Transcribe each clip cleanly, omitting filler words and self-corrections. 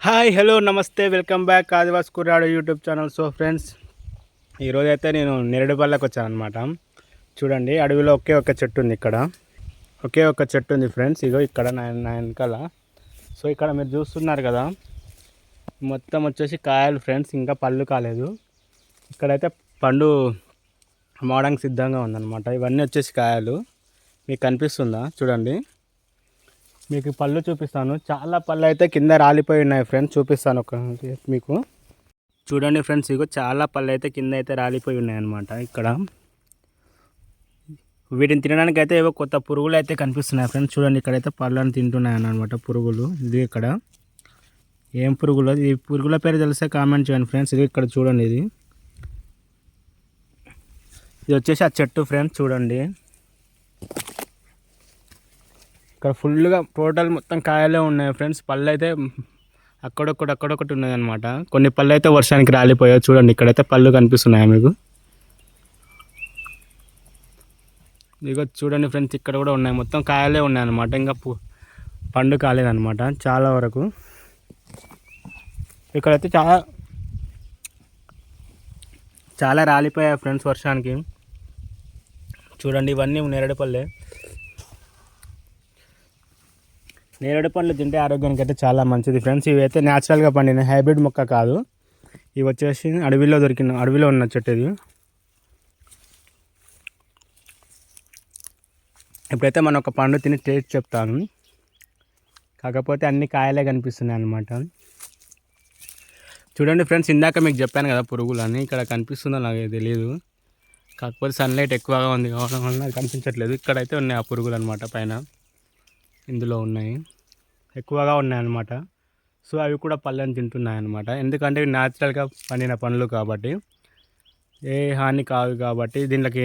Hi hello నమస్తే welcome back ఆదివాసి కుర్రాడు YouTube channel. So friends, ఈరోజైతే నేను నేరేడుపళ్ళకి వచ్చానమాట. చూడండి, అడవిలో ఒకే ఒక చెట్టు ఉంది. ఇక్కడ ఒకే ఒక చెట్టు ఉంది ఫ్రెండ్స్. ఇగో ఇక్కడ నా వెనకాల. సో ఇక్కడ మీరు చూస్తున్నారు కదా, మొత్తం వచ్చేసి కాయలు ఫ్రెండ్స్, ఇంకా పళ్ళు కాలేదు. ఇక్కడైతే పండు అమ్మడానికి సిద్ధంగా ఉందన్నమాట. ఇవన్నీ వచ్చేసి కాయలు. మీకు కనిపిస్తుందా? చూడండి, మీకు పళ్ళు చూపిస్తాను. చాలా పళ్ళు అయితే కింద రాలిపోయి ఉన్నాయి ఫ్రెండ్స్. చూపిస్తాను ఒక మీకు. చూడండి ఫ్రెండ్స్, ఇగో చాలా పళ్ళు అయితే కింద అయితే రాలిపోయి ఉన్నాయి అన్నమాట. ఇక్కడ వీటిని తినడానికి అయితే ఏవో కొత్త పురుగులు అయితే కనిపిస్తున్నాయి ఫ్రెండ్స్. చూడండి, ఇక్కడైతే పళ్ళని తింటున్నాయి అన్నమాట పురుగులు. ఇది ఇక్కడ ఏం పురుగులు, ఈ పురుగుల పేరు తెలిస్తే కామెంట్ చేయండి ఫ్రెండ్స్. ఇది ఇక్కడ చూడండి, ఇది వచ్చేసి ఆ చెట్టు ఫ్రెండ్స్. చూడండి, ఇక్కడ ఫుల్గా టోటల్ మొత్తం కాయలే ఉన్నాయి ఫ్రెండ్స్. పళ్ళు అయితే అక్కడొకటి ఉన్నదన్నమాట. కొన్ని పళ్ళు అయితే వర్షానికి రాలిపోయాయి. చూడండి, ఇక్కడైతే పళ్ళు కనిపిస్తున్నాయి మీకు. ఇక చూడండి ఫ్రెండ్స్, ఇక్కడ కూడా ఉన్నాయి. మొత్తం కాయలే ఉన్నాయన్నమాట. ఇంకా పండు కాలేదన్నమాట చాలా వరకు. ఇక్కడైతే చాలా రాలిపోయాయి ఫ్రెండ్స్ వర్షానికి. చూడండి, ఇవన్నీ నేరేడుపళ్ళే. నేరేడు పండ్లు తింటే ఆరోగ్యానికి అయితే చాలా మంచిది ఫ్రెండ్స్. ఇవి అయితే న్యాచురల్గా పండిన హైబ్రిడ్ మొక్క కాదు. ఇవి వచ్చేసి అడవిలో ఉన్న చెట్టు ఇది. ఇప్పుడైతే మనం ఒక పండు తిని టేస్ట్ చెప్తాను. కాకపోతే అన్ని కాయలే కనిపిస్తున్నాయి అన్నమాట. చూడండి ఫ్రెండ్స్, ఇందాక మీకు చెప్పాను కదా పురుగులు అని. ఇక్కడ కనిపిస్తుందో నాకు తెలియదు. కాకపోతే సన్లైట్ ఎక్కువగా ఉంది కావడం వల్ల కనిపించట్లేదు. ఇక్కడైతే ఉన్నాయి ఆ పురుగులు అన్నమాట. పైన ఇందులో ఉన్నాయి, ఎక్కువగా ఉన్నాయన్నమాట. సో అవి కూడా పళ్ళని తింటున్నాయి అన్నమాట. ఎందుకంటే ఇవి న్యాచురల్గా పండిన పండ్లు కాబట్టి, ఏ హాని కాదు కాబట్టి, దీనికి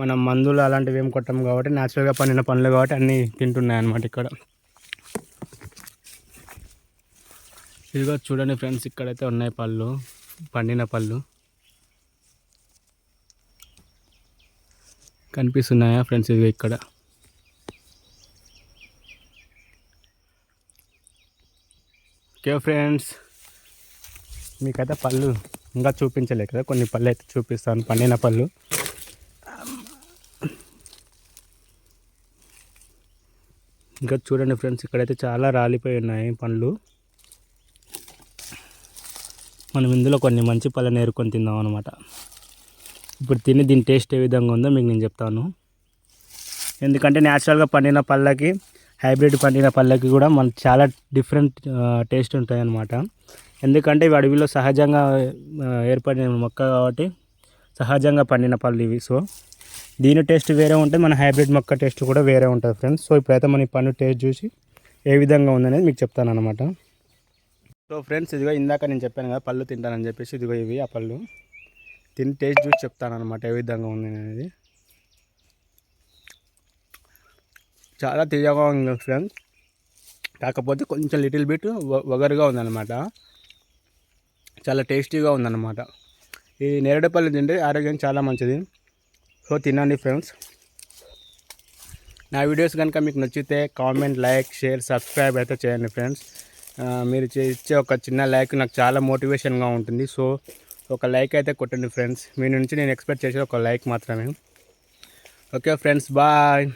మనం మందులు అలాంటివి ఏం కొట్టాము కాబట్టి, న్యాచురల్గా పండిన పండ్లు కాబట్టి అన్నీ తింటున్నాయి అన్నమాట. ఇక్కడ ఇదిగో చూడండి ఫ్రెండ్స్, ఇక్కడైతే ఉన్నాయి పళ్ళు, పండిన పళ్ళు కనిపిస్తున్నాయా ఫ్రెండ్స్? ఇదిగో ఇక్కడ. ఓకే ఫ్రెండ్స్, మీకైతే పళ్ళు ఇంకా చూపించలే కదా, కొన్ని పళ్ళు అయితే చూపిస్తాను, పండిన పళ్ళు. ఇంకా చూడండి ఫ్రెండ్స్, ఇక్కడైతే చాలా రాలిపోయి ఉన్నాయి పండ్లు. మనం ఇందులో కొన్ని మంచి పళ్ళని ఏరుకొని తిందాం అనమాట. ఇప్పుడు తిని దీని టేస్ట్ ఏ విధంగా ఉందో మీకు నేను చెప్తాను. ఎందుకంటే న్యాచురల్గా పండిన పళ్ళకి, హైబ్రిడ్ పండిన పళ్ళకి కూడా మనకు చాలా డిఫరెంట్ టేస్ట్ ఉంటాయి అన్నమాట. ఎందుకంటే ఇవి అడవిలో సహజంగా ఏర్పడిన మొక్క కాబట్టి, సహజంగా పండిన పళ్ళు ఇవి. సో దీని టేస్ట్ వేరే ఉంటుంది, మన హైబ్రిడ్ మొక్క టేస్ట్ కూడా వేరే ఉంటుంది ఫ్రెండ్స్. సో ఇప్పుడైతే మన ఈ పండు టేస్ట్ చూసి ఏ విధంగా ఉందనేది మీకు చెప్తాను అనమాట. సో ఫ్రెండ్స్, ఇదిగో ఇందాక నేను చెప్పాను కదా పళ్ళు తింటానని చెప్పేసి, ఇదిగో ఇవి ఆ పళ్ళు తిని టేస్ట్ చూసి చెప్తాను అనమాట ఏ విధంగా ఉంది అనేది. చాలా తీయగా ఉంది ఫ్రెండ్స్, కాకపోతే కొంచెం లిటిల్ బిట్ వగరుగా ఉందన్నమాట. చాలా టేస్టీగా ఉందన్నమాట. ఈ నేరేడుపళ్ళు తింటే ఆరోగ్యానికి చాలా మంచిది. సో తినండి ఫ్రెండ్స్. నా వీడియోస్ కనుక మీకు నచ్చితే కామెంట్, లైక్, షేర్, సబ్స్క్రైబ్ అయితే చేయండి ఫ్రెండ్స్. మీరు ఇచ్చే ఒక చిన్న లైక్ నాకు చాలా మోటివేషన్గా ఉంటుంది. సో ఒక లైక్ అయితే కొట్టండి ఫ్రెండ్స్. మీ నుంచి నేను ఎక్స్పెక్ట్ చేసే ఒక లైక్ మాత్రమే. Okay friends, bye.